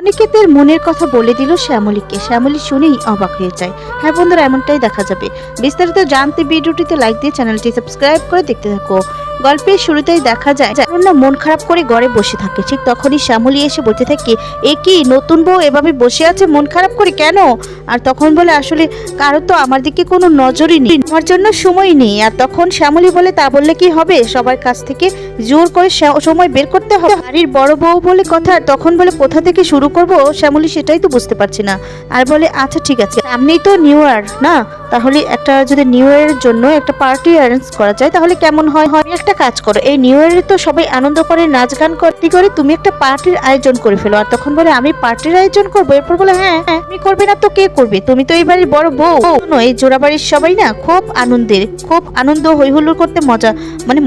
অনিকেতের মনের কথা বলে দিল শ্যামলীকে। শ্যামলী শুনেই অবাক হয়ে যায়। হ্যাঁ বন্ধুরা, এমনটাই দেখা যাবে। বিস্তারিত জানতে ভিডিওটিতে লাইক দিয়ে চ্যানেলটি সাবস্ক্রাইব করে দেখতে থাকো। গল্পের শুরুতেই দেখা যায় অনন্যা মন খারাপ করে ঘরে বসে থাকে। ঠিক তখনই শ্যামলী এসে বলতে থাকে, এ কি নতুন বউ এভাবে বসে আছে মন খারাপ করে কেন? আর তখন বলে, আসলে কারো তো আমার দিকে কোনো নজরই নেই, আমার জন্য সময় নেই। আর তখন শ্যামলী বলে, তা বললে কি হবে, সবার কাছ থেকে জোর করে সময় বের করতে হবে, বাড়ির বড় বউ বলে কথা। তখন বলে, কোথা থেকে শুরু করব শ্যামলী, সেটাই তো বুঝতে পারছি না। আর বলে, আচ্ছা ঠিক আছে, সামনেই তো নিউ ইয়ার না, তাহলে একটা যদি নিউ ইয়ারের জন্য একটা পার্টি অ্যারেঞ্জ করা যায় তাহলে কেমন হয়? একটা কাজ করো, এই নিউ ইয়ারে তো সবাই আনন্দ করে নাচ গান করতে করে তুমি একটা পার্টির আয়োজন করে ফেলো। আর তখন বলে, আমি পার্টির আয়োজন করবো? এরপর বলে, হ্যাঁ হ্যাঁ, তুমি করবে না তো কে করবে, তুমি তো এই বাড়ির বড় বউ। এই জোড়াবাড়ির সবাই না খুব আনন্দের, খুব আনন্দ হই হুল্লোড় করতে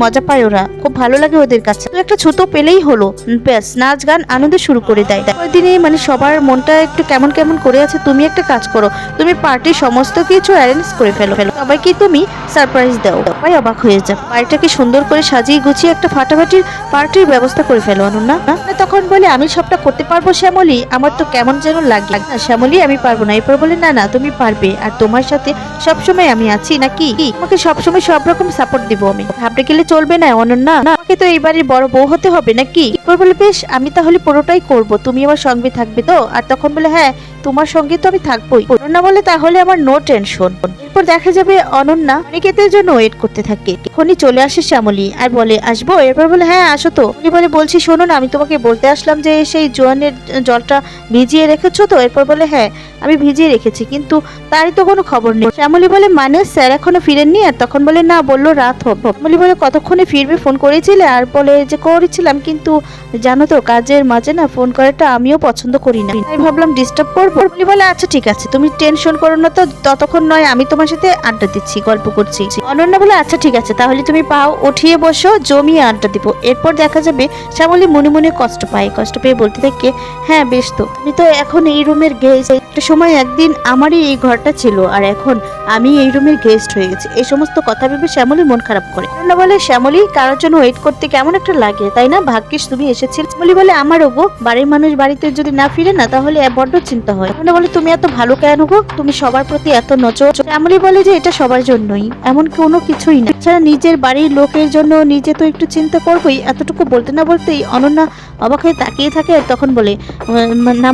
মজা পায় ওরা, খুব ভালো লাগে ওদের কাছে। তো একটা ছোট পেলেই হলো, ব্যাস নাচ গান আনন্দ শুরু করে দেয়। ওই দিনে সবার মনটা একটু কেমন কেমন করে আছে। তুমি একটা কাজ করো, তুমি পার্টির সমস্ত কিছু অ্যারেঞ্জ করে ফেলো, সবাইকে তুমি সারপ্রাইজ দাও। সবাই অবাক হয়ে যাও, বাড়িটাকে সুন্দর করে সাজিয়ে গুছিয়ে একটা ফাটাফাটির পার্টির ব্যবস্থা করে ফেলো। অনন্যা তখন বলে, আমি সবটা করতে পারবো শ্যামলী, আমার তো কেমন যেন লাগে না শ্যামলী, আমি পারবো না। এরপর বলে, না না তুমি পারবে, আর তোমার সাথে সবসময় আমি আছি নাকি, তোমাকে সবসময় সব রকম সাপোর্ট দিব। আমি ঘাবড়ে গেলে চলবে না অনন্যা, আমাকে তো এই বাড়ির বড় বউ হতে হবে নাকি। এরপর বলে, বেশ আমি তাহলে পুরোটাই করব, তুমি আমার সঙ্গে থাকবে তো? আর তখন বলে, হ্যাঁ তোমার সঙ্গে তো আমি থাকবোই। অনন্যা বলে, তাহলে আমার নো টেনশন। এরপর দেখা যাবে অনন্যা অনিকেতের জন্য ওয়েট করতে থাকে। এখনই চলে আসে শ্যামলী আর বলে, আসবো? এরপর বলে, হ্যাঁ আসো তো। উনি বলে, বলছি শোনো না, আমি তোমাকে বলতে আসলাম যে সেই জোয়ানের জলটা ভিজিয়ে রেখেছো তো? এরপর বলে, হ্যাঁ আমি ভিজিয়ে রেখেছি, কিন্তু তারই তো কোনো খবর নেই। শ্যামলী বলে, মানে স্যার এখনো ফিরেননি? আর তখন বলে, না বললো রাত হবে। শ্যামলী বলে, কতক্ষণে ফিরবে, ফোন করেছিলে? আর বলে যে, করেছিলাম, কিন্তু জানো তো কাজের মাঝে না ফোন করাটা আমিও পছন্দ করি না, তাই ভাবলাম ডিস্টার্ব করবো। শ্যামলী বলে, আচ্ছা ঠিক আছে, তুমি টেনশন করো না তো, ততক্ষণ নয় আমি তোমার সাথে আড্ডা দিচ্ছি, গল্প করছি। অনন্যা বলে, আচ্ছা ঠিক আছে, তাহলে তুমি পাও উঠিয়ে বসো, জমিয়ে আড্ডা দিব। এরপর দেখা যাবে শ্যামলী মনে মনে কষ্ট পেয়ে বলতে থাকে, হ্যাঁ বেশ, তো আমি তো এখন এই রুমের গেস্ট, একটা সময় একদিন আমারই এই ঘরটা ছিল, আর এখন আমি এই রুমের গেস্ট হয়ে গেছি। এই সমস্ত কথা ভেবে শ্যামলী মন খারাপ করে। অনন্যা বলে, শ্যামলী কারোর জন্য ওয়েট করতে কেমন একটা লাগে তাই না, ভাগ্যিস তুমি এসেছিলে। শ্যামলী বলে, আমারও গো, বাড়ির মানুষ বাড়িতে যদি না ফিরে না তাহলে বড্ড চিন্তা হয়। অনন্যা বলে, তুমি এত ভালো কেন গো, তুমি সবার প্রতি এত নজর? শ্যামলী বলে যে, এটা সবার জন্যই, এমন কোনো কিছুই না, এছাড়া নিজের বাড়ির লোকের জন্য নিজে তো একটু চিন্তা করবোই। এতটুকু বলতে না বলতেই অনন্যা অবাক হয়ে তাকিয়ে থাকে। আর তখন বলে, না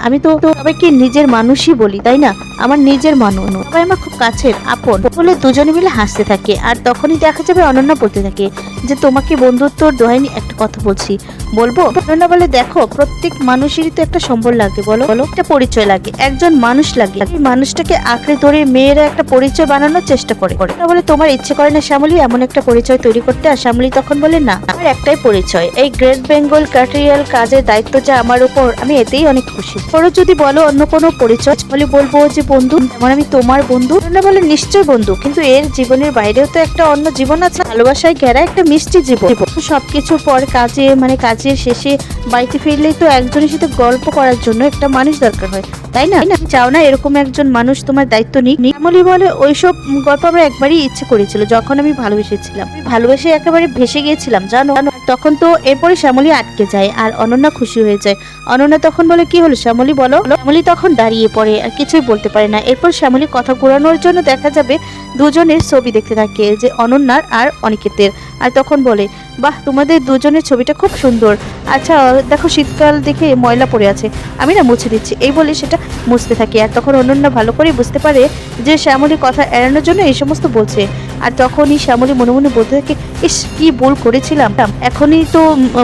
আমি তো সবাইকে নিজের মানুষই বলি তাই না, আমার নিজের মানুষ, সবাই আমার খুব কাছের আপন। বলে দুজনে মিলে হাসতে থাকে। আর তখনই দেখা যাবে অনন্যা বলতে থাকে যে, তোমাকে বন্ধুত্বর দোহাইনি একটা কথা বলছি, বলবো? অনন্যা বলে, দেখো প্রত্যেক মানুষেরই তো একটা সম্বল লাগে, বলো একটা পরিচয় লাগে, একজন মানুষ লাগে, এই মানুষটাকে আঁকড়ে ধরে মেয়েরা একটা পরিচয় বানানোর চেষ্টা করে। বলে, তোমার ইচ্ছে করে না শ্যামলী এমন একটা পরিচয় তৈরি করতে? আর শ্যামলী তখন বলে, না আমার একটাই পরিচয়, এই গ্রেট বেঙ্গল ক্যাটেরিয়াল কাজের দায়িত্ব যা আমার উপর, আমি এতেই অনেক খুশি। পরে যদি বলো অন্য কোনো পরিচয়, বলে বলবো যে বন্ধু, যেমন আমি তোমার বন্ধু। বলে, নিশ্চয় বন্ধু, কিন্তু এর জীবনের বাইরেও তো একটা অন্য জীবন আছে, ভালোবাসায় ঘেরা একটা মিষ্টি জীবন। সবকিছুর পর কাজের শেষে বাড়িতে ফিরলেই তো একজনের সাথে গল্প করার জন্য একটা মানুষ দরকার হয়, তাই না? চাও না এরকম একজন মানুষ তোমার দায়িত্ব নিক? শ্যামলী বলে, ওইসব গল্প আমার একবারই ইচ্ছে করেছিল, যখন আমি ভালোবেসেছিলাম, ভালোবেসে একেবারে ভেসে গিয়েছিলাম জানো। তখন তো এরপরে শ্যামলী আটকে যায় আর অনন্যা খুশি হয়ে যায়। অনন্যা তখন বলে, কি হলো শ্যামলী বলো? শ্যামলী তখন দাঁড়িয়ে পড়ে আর কিছুই বলতে পারে না। এরপর শ্যামলী কথা ঘোরানোর জন্য দেখা যাবে দুজনের ছবি দেখতে থাকে, যে অনন্যার আর অনিকেতের। আর তখন বলে, বাহ তোমাদের দুজনের ছবিটা খুব সুন্দর, আচ্ছা দেখো শীতকাল দেখে ময়লা পড়ে আছে, আমি না মুছে দিচ্ছি। এই বলে সেটা মুছতে থাকে। আর তখন অনন্যা ভালো করে বুঝতে পারে যে শ্যামলী কথা এড়ানোর জন্য এই সমস্ত বলছে। আর তখনই শ্যামলী মনে মনে বলতে থাকে, ইস কি ভুল করেছিলাম, এখনই তো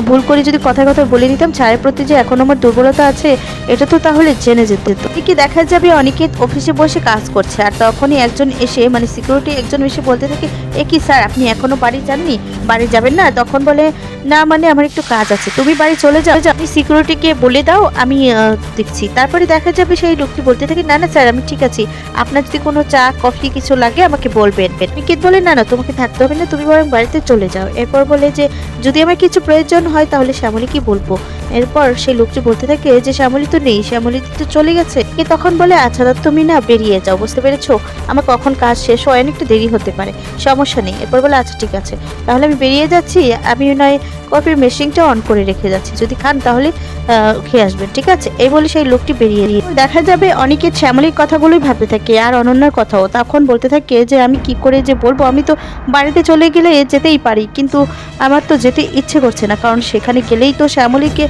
ভুল করে যদি কথার কথা বলে দিতাম, ছায়ের প্রতি যে এখন আমার দুর্বলতা আছে এটা তো তাহলে জেনে যেত। কি দেখা যাবে অনিকেত অফিসে বসে কাজ করছে। আর তখনই একজন এসে সিকিউরিটি একজন এসে বলতে থাকে, এ কি স্যার আপনি এখনো বাড়ি যাননি, বাড়ি যাবেন না? তখন বলে, না আমার একটু কাজ আছে, তুমি বাড়ি চলে যাও, আপনি সিকিউরিটিকে বলে দাও আমি দেখছি। তারপরে দেখা যাবে সেই লোকটি বলতে থাকে, না স্যার আমি ঠিক আছি, আপনার যদি কোনো চা কফি কিছু লাগে আমাকে বলবেন। অনিকেত বলে, না তোমাকে থাকতে হবে না, তুমি বরং বাড়িতে চলে যাও। এরপর বলে যে, যদি আমার কিছু প্রয়োজন হয় তাহলে শ্যামলীকে বলবো। এরপর সেই লোকটি বলতে থাকে যে শ্যামলী তো নেই, শ্যামলী তো চলে গেছে। কে তখন বলে আচ্ছা দাদা তুমি না বেরিয়ে যাও, বুঝতে পেরেছো, আমার কখন কাজ শেষ হয় অনেকটা দেরি হতে পারে, সমস্যা নেই। এরপর বলে আচ্ছা ঠিক আছে, তাহলে আমি বেরিয়ে যাচ্ছি, আমি নয় কফির মেশিনটা অন করে রেখে যাচ্ছি, যদি খান তাহলে খেয়ে আসবেন, ঠিক আছে। এই বলে সেই লোকটি বেরিয়ে গিয়ে দেখা যাবে অনেকে শ্যামলীর কথাগুলোই ভাবতে থাকে আর অনন্যার কথাও। তখন বলতে থাকে যে আমি কি করে যে বলবো, আমি তো বাড়িতে চলে গেলে যেতেই পারি, কিন্তু আমার তো যেতে ইচ্ছে করছে না, কারণ সেখানে গেলেই তো শ্যামলীকে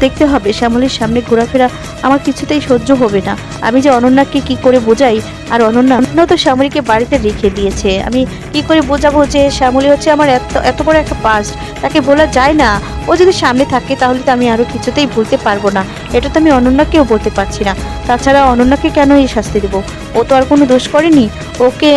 দেখতে হবে, শ্যামলীর সামনে ঘোরাফেরা আমার কিছুতেই সহ্য হবে না। আমি যে অনন্যাকে কি করে বোঝাই, আর অনন্যা তো শ্যামলীকে বাড়িতে রেখে দিয়েছে, আমি কি করে বোঝাবো যে শ্যামলী হচ্ছে আমার এত এত বড় একটা পাস্ট, তাকে বলা যায় না। ও যদি সামনে থাকে তাহলে তো আমি আরো কিছুতেই ভুলতে পারবো না, এটা তো আমি অনন্যাকেও বলতে পারছি না। তাছাড়া অনন্যাকে কেন এই শাস্তি দেবো, ও তো আর কোনো দোষ করেনি, ওকে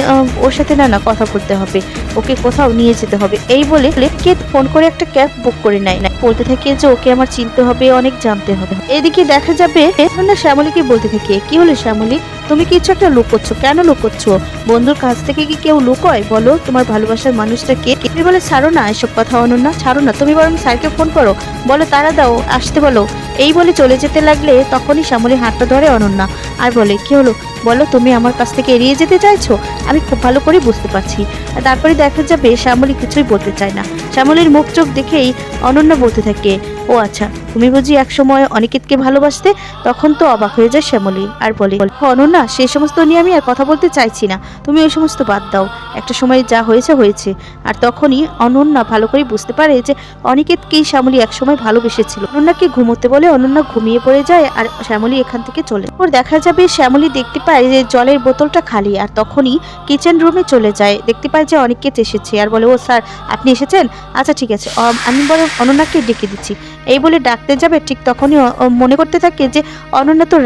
ওর সাথে না কথা বলতে হবে, ওকে কোথাও নিয়ে যেতে হবে। এই বলে কে ফোন করে একটা ক্যাব বুক করে নেয়, না বলতে থাকে যে ওকে আমার চিনতে হবে, অনেক জানতে হবে। এদিকে দেখা যাবে না শ্যামলীকে বলতে থাকে কি হলো শ্যামলী, তুমি কিছু একটা লুকোচ্ছ, কেন লুকোচ্ছ? বন্ধুর কাছ থেকে কি কেউ লুকোয়? বলো তোমার ভালোবাসার মানুষটা কে? তুমি বলে ছাড়ো না এসব কথা অনন্যা, ছাড়ো না, তুমি বরং স্যারকে ফোন করো, বলো তারা দাও আসতে বলো। এই বলে চলে যেতে লাগলে তখনই শ্যামলী হাতটা ধরে অনন্যা আর বলে কি হলো বলো, তুমি আমার কাছ থেকে এড়িয়ে যেতে চাইছো, আমি খুব ভালো করে বুঝতে পারছি। আর তারপরে দেখা যাবে শ্যামলী কিছুই বলতে চায় না। শ্যামলীর মুখ চোখ দেখেই অনন্যা বলতে থাকে ও আচ্ছা, তুমি বুঝি একসময় অনিকেতকে ভালোবাসতে? তখন তো অবাক হয়ে যায় শ্যামলী আর বলে অনন্যা সেই সমস্ত নিয়ে আমি আর কথা বলতে চাইছি না, তুমি ওই সমস্ত বাদ দাও, একটা সময় যা হয়েছে হয়েছে। আর তখনই অনন্যা ভালো করে বুঝতে পারে যে অনিকেতকেই শ্যামলী একসময় ভালোবেসেছিল। অনন্যাকে ঘুমোতে বলে অনন্যা ঘুমিয়ে পড়ে যায় আর শ্যামলী এখান থেকে চলে। ওর দেখা যাবে শ্যামলী দেখতে পায় যে জলের বোতলটা খালি, আর তখনই কিচেন রুমে চলে যায়, দেখতে পায় যে অনিকেত এসেছে আর বলে ও স্যার আপনি এসেছেন, আচ্ছা ঠিক আছে আমি বরং অনন্যাকে ডেকে দিচ্ছি। এই বলে ডাকতে যাবে, ঠিক তখনই মনে করতে থাকে যে অনন্যা তো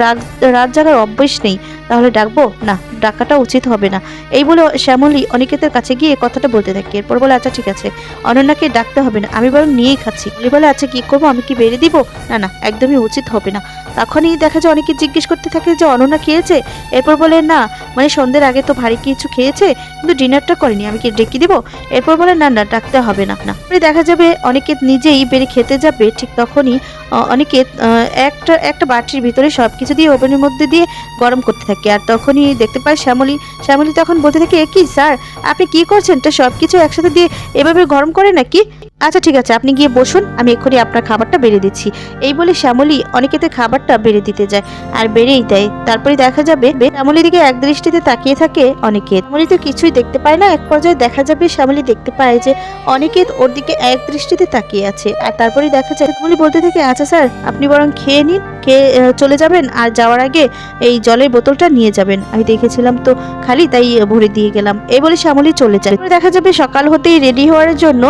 রাত জাগার অভ্যেস নেই, তাহলে ডাকবো না, ডাকাটা উচিত হবে না। এই বলে শ্যামলী অনিকেতের কাছে গিয়ে কথাটা বলতে থাকে। এরপর বলে আচ্ছা ঠিক আছে, অনন্যাকে ডাকতে হবে না, আমি বরং নিয়েই খাচ্ছি। বলে আচ্ছা কি করবো, আমি কি বেড়ে দিব? না না, একদমই উচিত হবে না। তখনই দেখা যায় অনেকে জিজ্ঞেস করতে থাকে যে অনন্যা খেয়েছে? এরপর বলে না, মানে সন্ধ্যের আগে তো ভারী কিছু খেয়েছে, কিন্তু ডিনারটা করেনি, আমি কি ডেকে দিব? এরপর বলে না না, ডাকতে হবে না। না দেখা যাবে অনিকেত নিজেই বেড়ে খেতে যাবে, ঠিক তখনই অনিকেত একটা একটা বাটির ভিতরে সবকিছু দিয়ে ওভেনের মধ্যে দিয়ে গরম করতে থাকে। আর তখনই দেখতে পায় শ্যামলী তখন বলতে থাকে কি স্যার আপনি কি করছেন, এটা সবকিছু একসাথে দিয়ে এভাবে গরম করে নাকি? আচ্ছা ঠিক আছে, আপনি গিয়ে বসুন, আমি এক্ষুনি আপনার খাবারটা বেড়ে দিচ্ছি। এই বলে শ্যামলী অনিকেতের খাবারটা বেড়ে দিতে যায় আর বেড়েই দেয়। তারপরে দেখা যাবে শ্যামলীর দিকে এক দৃষ্টিতে তাকিয়ে থাকে অনিকেত। শ্যামলী তো কিছুই দেখতে পায় না। এক পর্যায়ে দেখা যাবে শ্যামলী দেখতে পায় যে অনিকেত ওর দিকে এক দৃষ্টিতে তাকিয়ে আছে। আর তারপরে দেখা যায় শ্যামলী বলতে থাকে আচ্ছা স্যার আপনি বরং খেয়ে নিন, খেয়ে চলে যাবেন, আর যাওয়ার আগে এই জলের বোতলটা নিয়ে যাবেন, আমি দেখেছিলাম তো খালি তাই ভরে দিয়ে গেলাম। এই বলে শ্যামলী চলে যায়। দেখা যাবে সকাল হতেই রেডি হওয়ার জন্য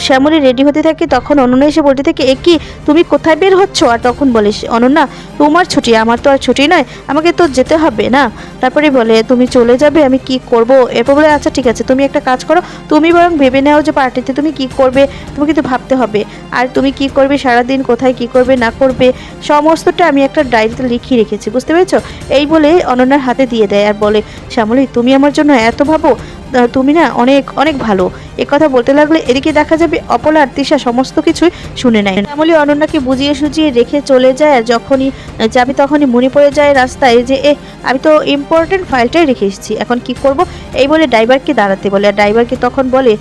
শ্যামলী রেডি হতে থাকে। তখন অনন্যা এসে বলতে থাকে এ কি তুমি কোথায় বের হচ্ছ? আর তখন বলে অনন্যা তোমার ছুটি, আমার তো আর ছুটি নয়, আমাকে তো যেতে হবে না। তারপরে বলে তুমি চলে যাবে, আমি কি করব? এরপর বলে আচ্ছা ঠিক আছে, তুমি একটা কাজ করো, তুমি বরং ভেবে নাও যে পার্টিতে তুমি কি করবে, তোমাকে তো ভাবতে হবে, আর তুমি কি করবে সারাদিন, কোথায় কি করবে না করবে সমস্তটা আমি একটা ডায়েরিতে লিখিয়ে রেখেছি, বুঝতে পেরেছো? এই বলে অনন্যার হাতে দিয়ে দেয় আর বলে শ্যামলী তুমি আমার জন্য এত ভাবো, তুমি না অনেক অনেক ভালো। কথা বলতে লাগলে এদিকে দেখা যাবে অপলা আর তৃষা সমস্ত কিছুই শুনে নেয়। শ্যামলী অনন্যাকে বুঝিয়ে সুঝিয়ে রেখে চলে যায়। আর যখনই যাবি তখনই মনে পড়ে যায় রাস্তায় যে আমি তো ইম্পর্টেন্ট ফাইলটাই রেখে এসেছি, এখন কি করব? এই বলে ড্রাইভারকে দাঁড়াতে বলে। আর ড্রাইভারকে তখন বলে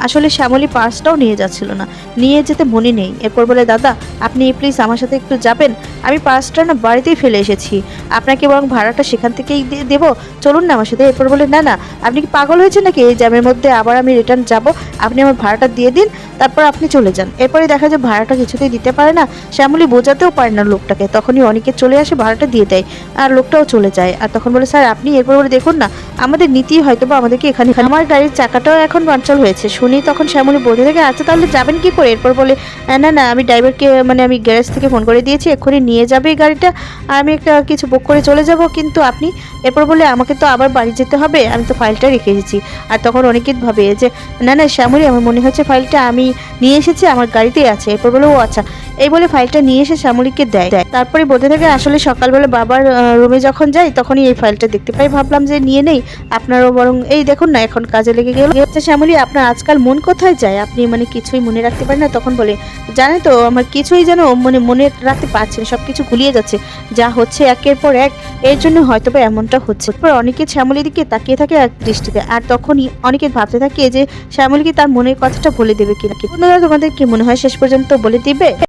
আসলে শ্যামলী পার্সটাও নিয়ে যাচ্ছিল না, নিয়ে যেতে মনে নেই। এরপর বলে দাদা আপনি প্লিজ আমার সাথে একটু যাবেন, আমি পার্সটা না বাড়িতেই ফেলে এসেছি, আপনাকে বরং ভাড়াটা সেখান থেকেই দেবো, চলুন না আমার সাথে। এরপর বলে না না, আপনি কি পাগল হয়েছে নাকি, এই জ্যামের মধ্যে আবার আমি রিটার্ন যাব, আপনি আমার ভাড়াটা দিয়ে দিন, তারপর আপনি চলে যান। এরপরে দেখা যায় ভাড়াটা কিছুতেই দিতে পারে না, শ্যামলী বোঝাতেও পারে না লোকটাকে। তখনই অনেকে চলে আসে, ভাড়াটা দিয়ে দেয় আর লোকটাও চলে যায়। আর তখন বলে স্যার আপনি, এরপর বলে দেখুন না আমাদের নীতি হয়তো বা আমাদেরকে এখানে, আমার গাড়ির চাকাটাও এখন পাঞ্চার হয়েছে। শুনি তখন শ্যামলী বলতে থাকে আচ্ছা তাহলে যাবেন কি করে? এরপর বলে না না, আমি ড্রাইভারকে মানে আমি গ্যারেজ থেকে ফোন করে দিয়েছি, এক্ষুনি নিয়ে যাবে এই গাড়িটা, আর আমি একটা কিছু বুক করে চলে যাব, কিন্তু আপনি। এরপর বলে আমাকে তো আবার বাড়ি যেতে হবে, আমি তো ফাইলটা রেখে এসেছি। আর তখন অনেকে ভাবে যে না না শ্যামলী আমার মনে হচ্ছে ফাইলটা আমি নিয়ে এসেছি, আমার গাড়িতেই আছে। এরপর বলে ও আচ্ছা। এই বলে ফাইলটা নিয়ে এসে শ্যামলীকে দেয়। তারপরে বলতে থাকে আসলে সকালবেলা বাবার রুমে যখন যাই তখনই এই ফাইলটা দেখতে পাই, ভাবলাম যে নিয়ে নেই, আপনারও বরং এই দেখুন না এখন কাজে লেগে গেল। আচ্ছা শ্যামলী, আপনার আজকাল মন কোথায় যায়? আপনি মানে কিছুই মনে রাখতে পারেন না? তখন বলে জানেন তো আমার কিছুই যেন মানে মনে রাখতে পারছি না, সবকিছু গুলিয়ে যাচ্ছে, যা হচ্ছে একের পর এক, এর জন্য হয়তো বা এমনটা হচ্ছে। তারপর অনিকেত শ্যামলীর দিকে তাকিয়ে থাকে এক দৃষ্টিতে, আর তখনই অনিকেত ভাবতে থাকে যে শ্যামলী কি তার মনের কথাটা বলে দেবে কিনা। বন্ধুরা, তোমাদের কি মনে হয় শেষ পর্যন্ত বলে দিবে?